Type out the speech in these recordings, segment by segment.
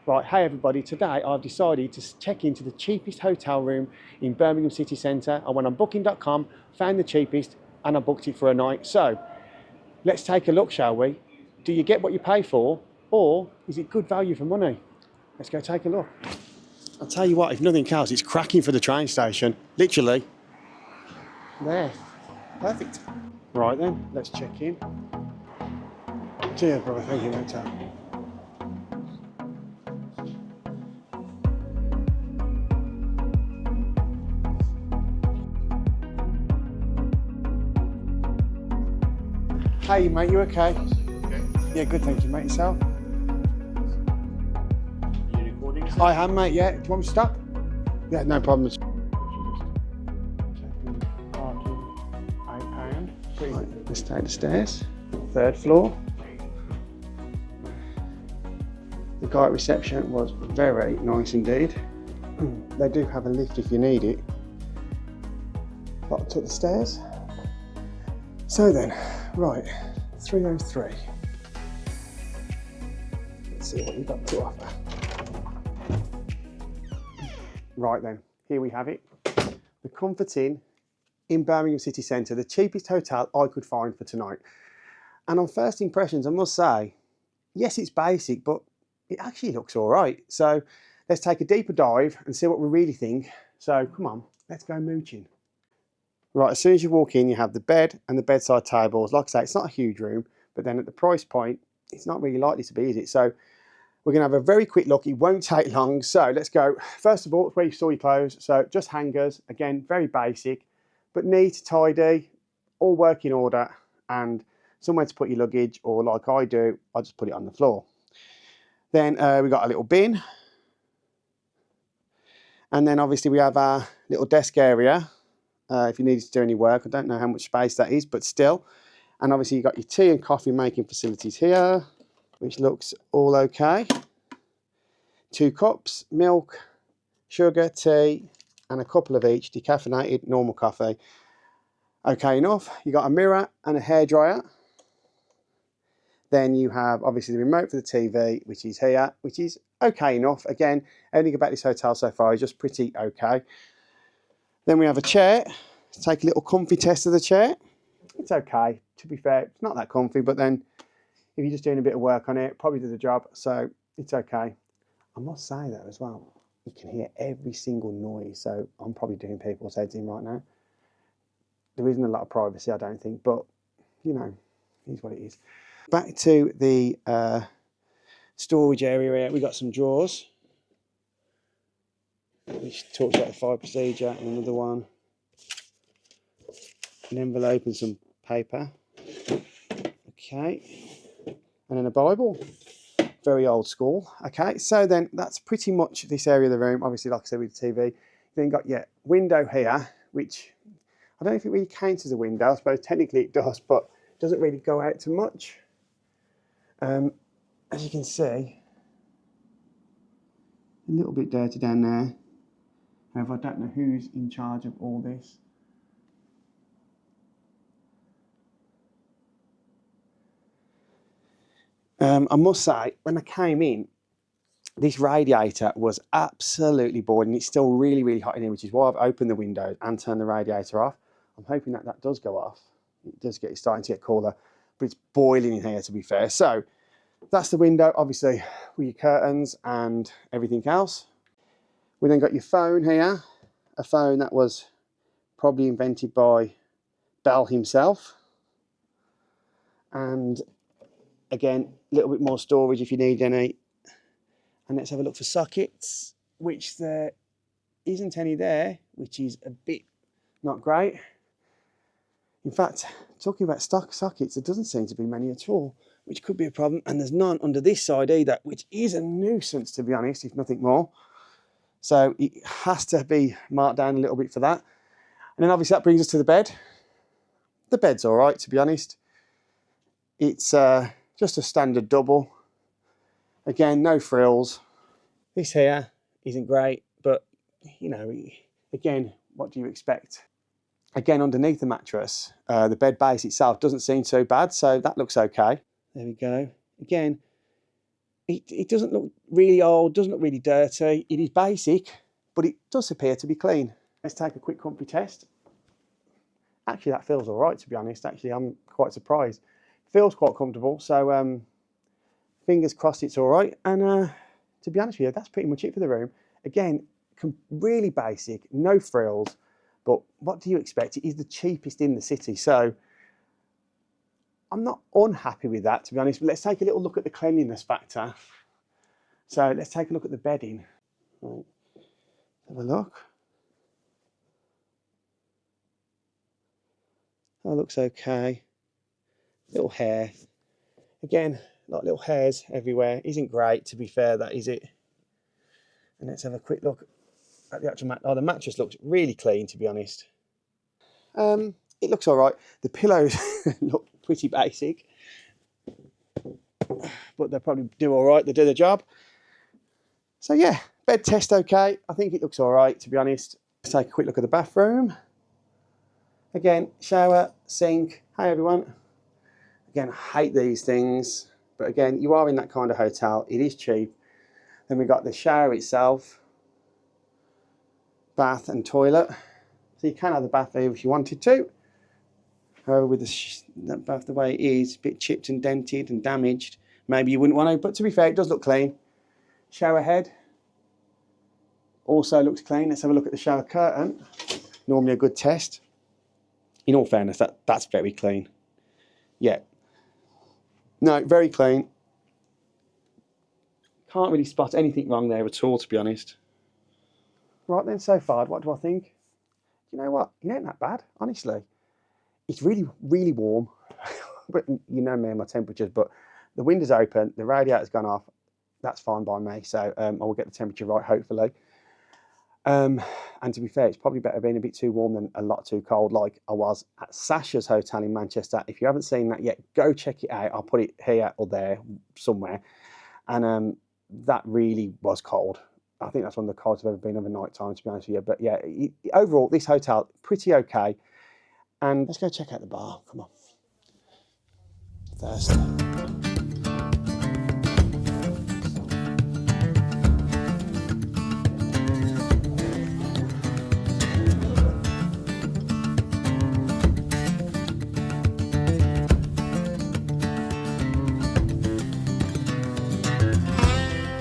Right, hey everybody, today I've decided to check into the cheapest hotel room in Birmingham city centre. I went on booking.com, found the cheapest, and I booked it for a night. So, let's take a look, shall we? Do you get what you pay for, or is it good value for money? Let's go take a look. I'll tell you what, if nothing else, it's cracking for the train station. Literally. There. Perfect. Right then, let's check in. Cheers, brother. Thank you, hotel. Hey mate, you okay? Okay. Yeah, good, thank you, mate. Yourself? Are you recording? I am, mate, yeah. Do you want me to stop? Yeah, no problems. Parking, £8. Right, let's take the stairs. 3rd floor. The guy at reception was very nice indeed. They do have a lift if you need it. But I took the stairs. So then, right, 303. Let's see what you've got to offer. Right then, here we have it. The Comfort Inn in Birmingham city centre, the cheapest hotel I could find for tonight. And on first impressions, I must say, yes, it's basic, but it actually looks all right. So let's take a deeper dive and see what we really think. So come on, let's go mooching. Right, as soon as you walk in, you have the bed and the bedside tables. Like I say, it's not a huge room, but then at the price point, it's not really likely to be, is it? So we're going to have a very quick look. It won't take long. So let's go. First of all, it's where you store your clothes. So just hangers. Again, very basic, but neat, tidy, all work in order, and somewhere to put your luggage, or like I do, I just put it on the floor. Then we've got a little bin. And then obviously we have our little desk area. If you needed to do any work, I don't know how much space that is, but still. And obviously you've got your tea and coffee making facilities here, which looks all okay. 2 cups, milk, sugar, tea, and a couple of each, decaffeinated, normal coffee. Okay enough. You've got a mirror and a hairdryer. Then you have obviously the remote for the TV, which is here, which is okay enough. Again, everything about this hotel so far is just pretty okay. Then we have a chair. Let's take a little comfy test of the chair. It's okay, to be fair. It's not that comfy, but then if you're just doing a bit of work on it, probably does the job, so it's okay. I must say though as well, you can hear every single noise, so I'm probably doing people's heads in right now. There isn't a lot of privacy, I don't think, but you know, here's what it is. Back to the storage area here, we've got some drawers, which talks about the fire procedure, and another one, an envelope and some paper. Okay, and then a Bible, very old school. Okay, so then that's pretty much this area of the room. Obviously, like I said, with the TV, then got your window here, which I don't know if it really counts as a window. I suppose technically it does, but it doesn't really go out too much. As you can see, a little bit dirty down there. However, I don't know who's in charge of all this. I must say, when I came in, this radiator was absolutely boiling. It's still really, really hot in here, which is why I've opened the windows and turned the radiator off. I'm hoping that that does go off. It does get, it's starting to get cooler, but it's boiling in here, to be fair. So that's the window, obviously, with your curtains and everything else. We then got your phone here, a phone that was probably invented by Bell himself. And again, a little bit more storage if you need any. And let's have a look for sockets, which there isn't any there, which is a bit not great. In fact, talking about stock sockets, there doesn't seem to be many at all, which could be a problem. And there's none under this side either, which is a nuisance, to be honest, if nothing more. So it has to be marked down a little bit for that. And then obviously that brings us to the bed. The bed's all right, to be honest. It's just a standard double. Again, no frills. This here isn't great, but you know, again, what do you expect? Again, underneath the mattress, the bed base itself doesn't seem too bad, so that looks okay. There we go. Again, It doesn't look really old, doesn't look really dirty. It is basic, but it does appear to be clean. Let's take a quick comfy test. Actually, that feels all right, to be honest. Actually, I'm quite surprised. Feels quite comfortable, so fingers crossed it's all right. And to be honest with you, that's pretty much it for the room. Again, really basic, no frills, but what do you expect? It is the cheapest in the city, so I'm not unhappy with that, to be honest. But let's take a little look at the cleanliness factor. So let's take a look at the bedding. Right. Have a look. That looks okay. Little hair. Again, like little hairs everywhere. Isn't great, to be fair, that is it. And let's have a quick look at the actual mat. Oh, the mattress looks really clean, to be honest. It looks all right. The pillows look pretty basic, but they probably do all right. They do the job. So yeah, bed test okay. I think it looks all right, to be honest. Let's take a quick look at the bathroom. Again, shower, sink. Hi everyone. Again, I hate these things, but again, you are in that kind of hotel. It is cheap. Then we've got the shower itself, bath and toilet. So you can have the bath there if you wanted to. However, with that bath the way it is, a bit chipped and dented and damaged, maybe you wouldn't want to, but to be fair, it does look clean. Shower head also looks clean. Let's have a look at the shower curtain. Normally a good test. In all fairness, that's very clean. Yeah. No, very clean. Can't really spot anything wrong there at all, to be honest. Right then, so far, what do I think? You know what? It ain't that bad, honestly. It's really, really warm. But you know me and my temperatures, but the window's open, the radiator's gone off. That's fine by me. So I will get the temperature right, hopefully. And to be fair, it's probably better being a bit too warm than a lot too cold, like I was at Sachas Hotel in Manchester. If you haven't seen that yet, go check it out. I'll put it here or there somewhere. And that really was cold. I think that's one of the coldest I've ever been of a night time, to be honest with you. But yeah, overall, this hotel, pretty okay. And let's go check out the bar. Come on. Thirsty.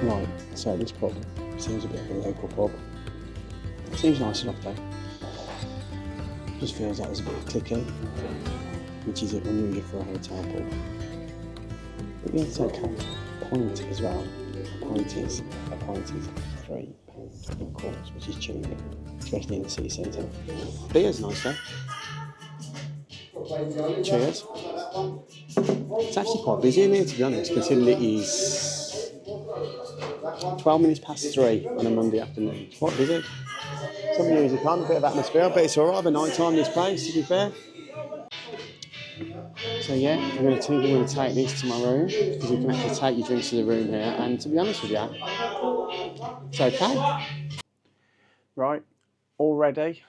Right, so this pub seems a bit of a local pub. Seems nice enough though. Just feels like there's a bit of clicking, which is unusual for a hotel pub. But yeah, it's okay. Pint as well. A pint is £3 of course, which is cheap, especially in the city centre. Beer's nice though. Cheers. It's actually quite busy in here, to be honest, considering it is 12 minutes past 3 on a Monday afternoon. It's quite busy. Some music on, a bit of atmosphere, but it's alright of a night time, this place, to be fair. So yeah, I'm going to take this to my room, because you can actually take your drinks to the room here, and to be honest with you, it's okay. Right, all ready,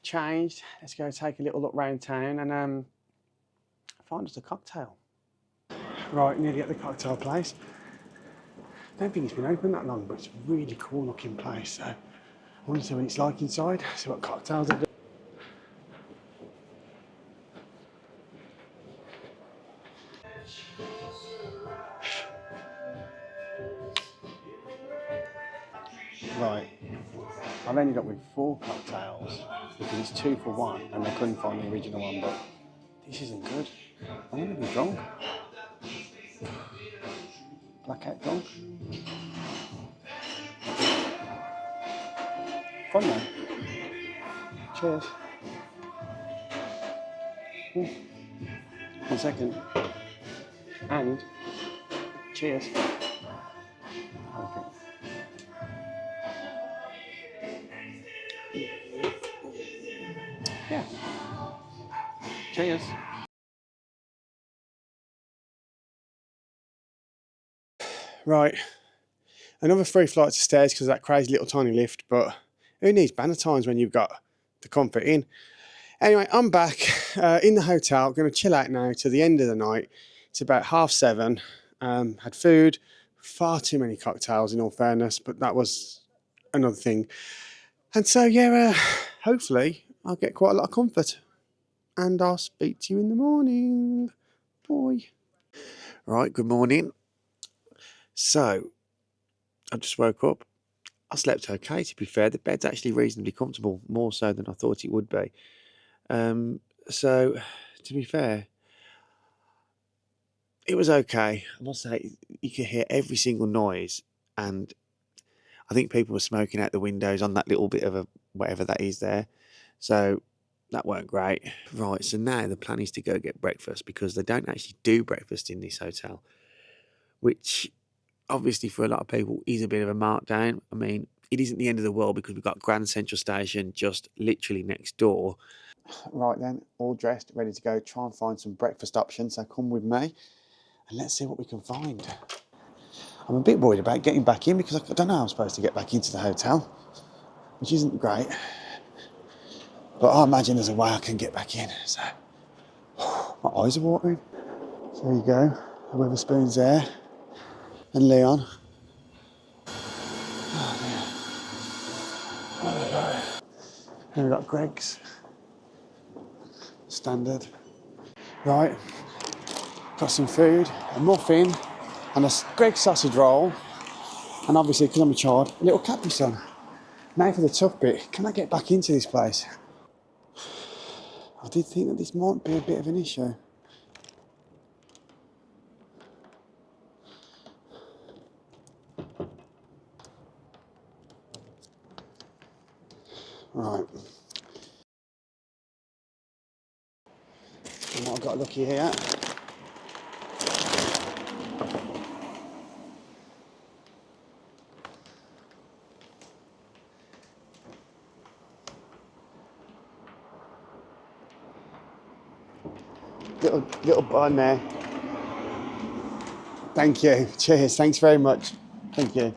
changed. Let's go take a little look round town and find us a cocktail. Right, nearly at the cocktail place. Don't think it's been open that long, but it's a really cool looking place. So I want to see what it's like inside, see what cocktails they do. Right, I've ended up with 4 cocktails because it's 2 for 1 and they couldn't find the original one, but this isn't good. I'm going to be drunk. Blackout drunk. Fun though. Cheers. 1 second. And cheers. Okay. Yeah. Cheers. Right. Another 3 flights of stairs because of that crazy little tiny lift, but who needs banner times when you've got the comfort in? Anyway, I'm back in the hotel. Going to chill out now to the end of the night. It's about 7:30. Had food, Far too many cocktails in all fairness, but that was another thing. And so, yeah, hopefully I'll get quite a lot of comfort. And I'll speak to you in the morning. Bye. Right, good morning. So, I just woke up. I slept okay, to be fair. The bed's actually reasonably comfortable, more so than I thought it would be. So, to be fair, it was okay. I must say, you could hear every single noise, and I think people were smoking out the windows on that little bit of a whatever that is there. So, that weren't great. Right, so now the plan is to go get breakfast because they don't actually do breakfast in this hotel, which obviously for a lot of people is a bit of a markdown. I mean, it isn't the end of the world because we've got Grand Central Station just literally next door. Right then, all dressed, ready to go, try and find some breakfast options. So come with me and let's see what we can find. I'm a bit worried about getting back in because I don't know how I'm supposed to get back into the hotel, which isn't great. But I imagine there's a way I can get back in. So my eyes are watering. So there you go, the Wetherspoons there, and Leon. And we've got Greg's, standard. Right, got some food, a muffin, and a Greg's sausage roll, and obviously, because I'm a child, a little Capri Sun. Now for the tough bit, can I get back into this place? I did think that this might be a bit of an issue. Right. I might have got lucky here. Little button there. Thank you. Cheers. Thanks very much. Thank you.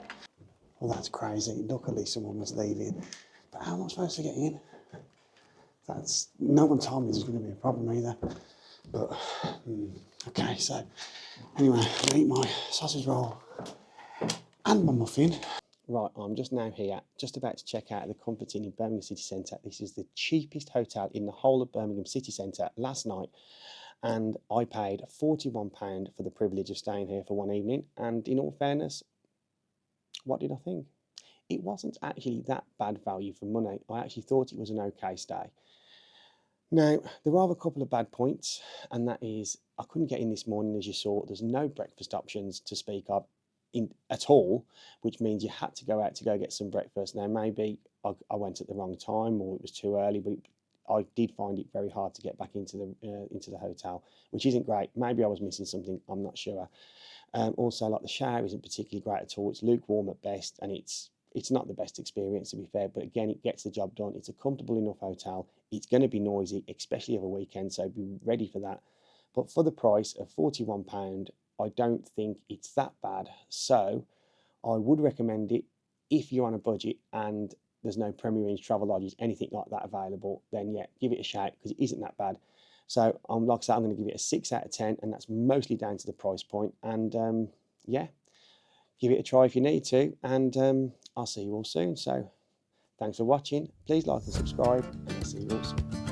Well, that's crazy. Luckily, someone was leaving. But how am I supposed to get in? That's no one told me there's going to be a problem either. But okay. So anyway, I'll eat my sausage roll and my muffin. Right, I'm just now here, just about to check out the Comfort Inn in Birmingham City Centre. This is the cheapest hotel in the whole of Birmingham City Centre last night. And I paid £41 for the privilege of staying here for one evening. And in all fairness, what did I think? It wasn't actually that bad value for money. I actually thought it was an okay stay. Now, there are a couple of bad points, and that is I couldn't get in this morning, as you saw. There's no breakfast options to speak of at all, which means you had to go out to go get some breakfast. Now, maybe I went at the wrong time or it was too early, but I did find it very hard to get back into the hotel, which isn't great. Maybe I was missing something, I'm not sure. Also, like the shower isn't particularly great at all. It's lukewarm at best, and it's not the best experience, to be fair, but again, it gets the job done. It's a comfortable enough hotel. It's going to be noisy, especially over a weekend, so be ready for that. But for the price of £41, I don't think it's that bad. So I would recommend it if you're on a budget and there's no Premier Inns, travel lodges, anything like that available, then yeah, give it a shout because it isn't that bad. So like I said, I'm going to give it a 6 out of 10, and that's mostly down to the price point. And yeah, give it a try if you need to, and I'll see you all soon. So thanks for watching. Please like and subscribe, and I'll see you all soon.